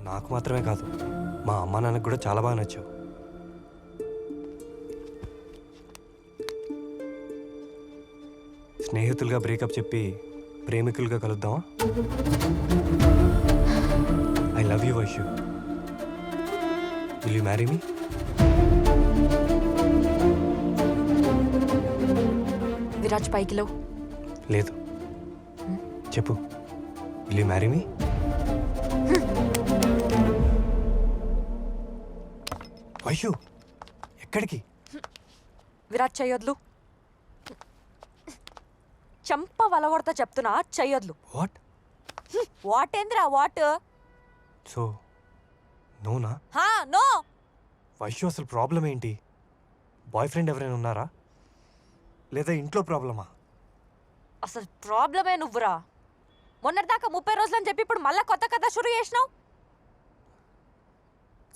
నాకు మాత్రమే కాదు, మా అమ్మ నాన్నకు కూడా చాలా బాగా నచ్చావు. స్నేహితులుగా బ్రేకప్ చెప్పి ప్రేమికులుగా కలుద్దామా? I love you Vaishu. Will you marry me? Viraj పైకిలో లేదు, చెప్పు. Will you marry me? Vaishu, ఎక్కడికి? విరాజ్ చెయ్యొద్లు. చంప వలగొడతా చెప్తున్నా, చెయ్యొద్లు. వాట్? వాట్ ఏందిరా వాట్? సో నోనా? హా నో. వైషు, అసలు ప్రాబ్లం ఏంటి? బాయ్ ఫ్రెండ్ ఎవరైనా ఉన్నారా, లేదా ఇంట్లో ప్రాబ్లమా? అసలు ప్రాబ్లమే నువ్వురా. మొన్నటిదాకా 30 రోజులని చెప్పి ఇప్పుడు మళ్ళా కొత్త కథ షురు చేసినావు.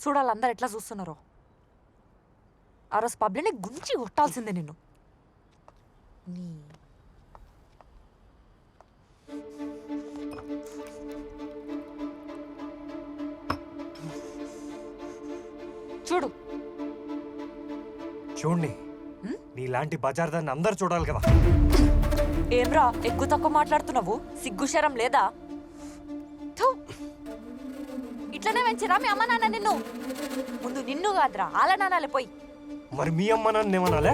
చూడాలి అందరు ఎట్లా చూస్తున్నారో. ఆ రోజు పబ్లిని గుంచి కొట్టాల్సిందే నిన్ను. చూడు చూడండి, నీలాంటి బజార్ దాన్ని అందరు చూడాలి కదా. ఏమ్రా ఎక్కువ తక్కువ మాట్లాడుతున్నావు? సిగ్గుశరం లేదా? థు. ఇట్లనే పెంచిరా మీ అమ్మ నాన్న నిన్ను? ముందు నిన్ను కాదురా ఆల నాన్నలే పోయి. మరి మీ అమ్మ నాన్న ఏమనాలే?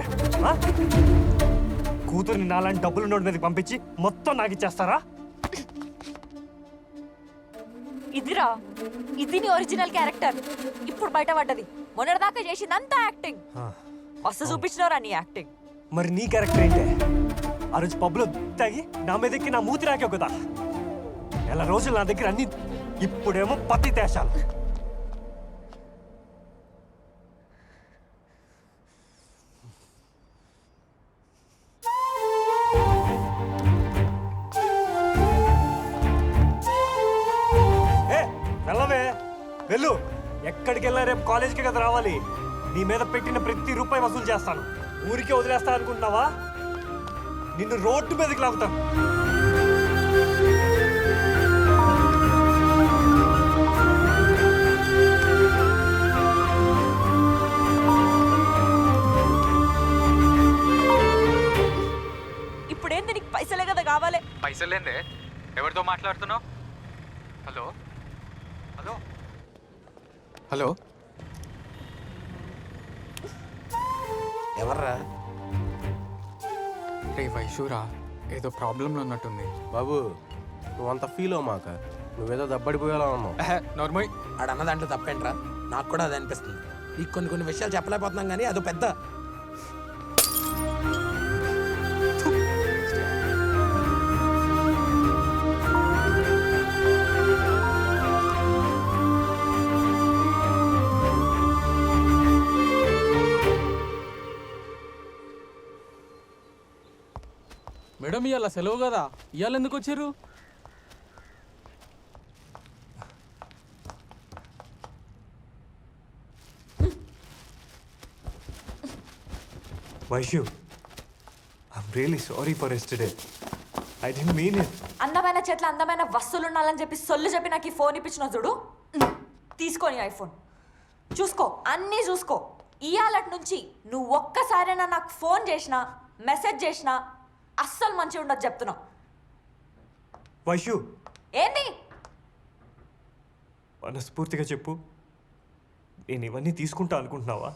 కూతుర్ని నాలాంటి డబ్బులు నోటి మీదకి పంపించి మొత్తం నాకు ఇచ్చేస్తారా? ఇదిరా, ఇది నీ ఒరిజినల్ క్యారెక్టర్. ఇప్పుడు బయటపడ్డది. మొన్నటిదాకా చేసిందంతా యాక్టింగ్. మస్తు చూపించినవరా నీ యాక్టింగ్. మరి నీ క్యారెక్టర్ ఏంటే? ఆ రోజు పబ్లో తాగి నా మీదకి నా మూతి రాకే కదా. నెల రోజులు నా దగ్గర అన్ని, ఇప్పుడేమో పత్తి తేశాలు. వెళ్ళవే, వెళ్ళు. ఎక్కడికి వెళ్ళా రేపు కాలేజ్కి కదా రావాలి. నీ మీద పెట్టిన ప్రతి రూపాయి వసూలు చేస్తాను. ఊరికే వదిలేస్తా అనుకుంటున్నావా? నిన్ను రోడ్డు మీదకి లాగుతాను. ఇప్పుడేంది నీకు పైసలే కదా కావాలి? పైసలేందే? ఎవరితో మాట్లాడుతున్నావు? హలో హలో హలో, ఎవర్రా? రే వైషూరా, ఏదో ప్రాబ్లంలో ఉన్నట్టుంది. బాబు, నువ్వంత ఫీల్ అవ్వమాక. నువ్వేదో దబ్బడిపోయేలా ఉన్నావు. నార్మల్. ఆడన్న దాంట్లో తప్పేంట్రా? నాకు కూడా అది అనిపిస్తుంది. నీకు కొన్ని విషయాలు చెప్పలేకపోతున్నాం కానీ అదో పెద్ద. మేడం ఇవాళ సెలవు కదా, ఇవాళ ఎందుకు వచ్చారు? Vaishu, I'm really sorry for yesterday. I didn't mean it. అందమైన చేతిలో అందమైన వస్తువులు ఉండాలని చెప్పి సొల్లు చెప్పి నాకు ఈ ఫోన్ ఇప్పించిన చూడు. తీసుకొని ఐఫోన్ చూసుకో, అన్నీ చూసుకో. ఇవాళటి నుంచి నువ్వు ఒక్కసారైనా నాకు ఫోన్ చేసినా మెసేజ్ చేసినా అస్సలు మంచిగా ఉండదు చెప్తున్నావు. వైషు, ఏంది? మనస్ఫూర్తిగా చెప్పు, నేను ఇవన్నీ తీసుకుంటా అనుకుంటున్నావా?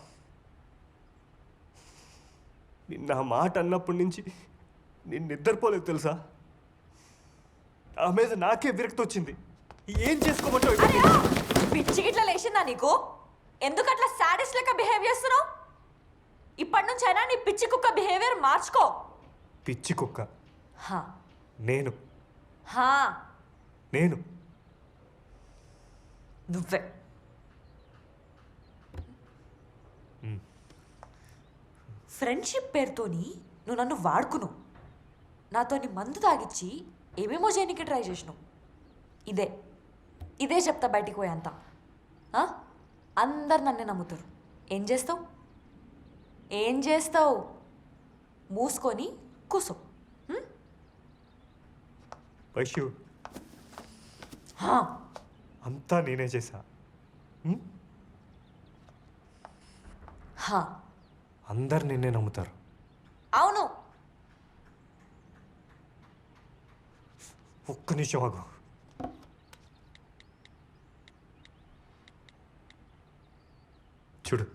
నిన్న ఆ మాట అన్నప్పటి నుంచి నేను నిద్రపోలేదు తెలుసా. నా మీద నాకే విరక్తి వచ్చింది. ఏం చేసుకోమంటావు? పిచ్చి గిట్ల లేచిందా నీకు? ఎందుకు అట్లా సాడిస్ట్ లెక్క బిహేవ్ చేస్తున్నావు? ఇప్పటి నుంచి అయినా నీ పిచ్చి కుక్క బిహేవియర్ మార్చుకో. పిచ్చి కుక్క? హా నేను? హా నేను? నువ్వే. ఫ్రెండ్షిప్ పేరుతోని నువ్వు నన్ను వాడుకున్నావు. నాతోని మందు తాగిచ్చి ఏమేమో చేయడానికి ట్రై చేసినావు. ఇదే చెప్తా బయటికి పోయేంత. అందరు నన్నే నమ్ముతారు. ఏం చేస్తావు? మూసుకొని కూసో. వైషు, అంతా నేనే చేశా. హా, అందరు నిన్నే నమ్ముతారు. అవును. ఒక్క నిమిషం ఆగు. చూడు,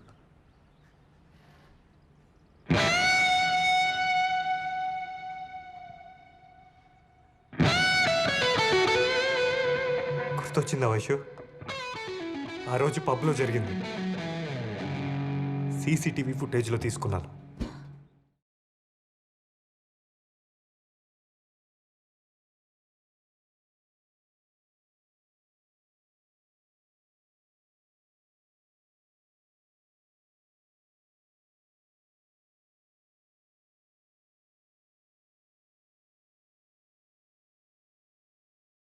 గుర్తొచ్చిందా వైషు? ఆ రోజు పబ్లో జరిగింది. సీసీటీవీ ఫుటేజ్లో తీసుకున్నాను.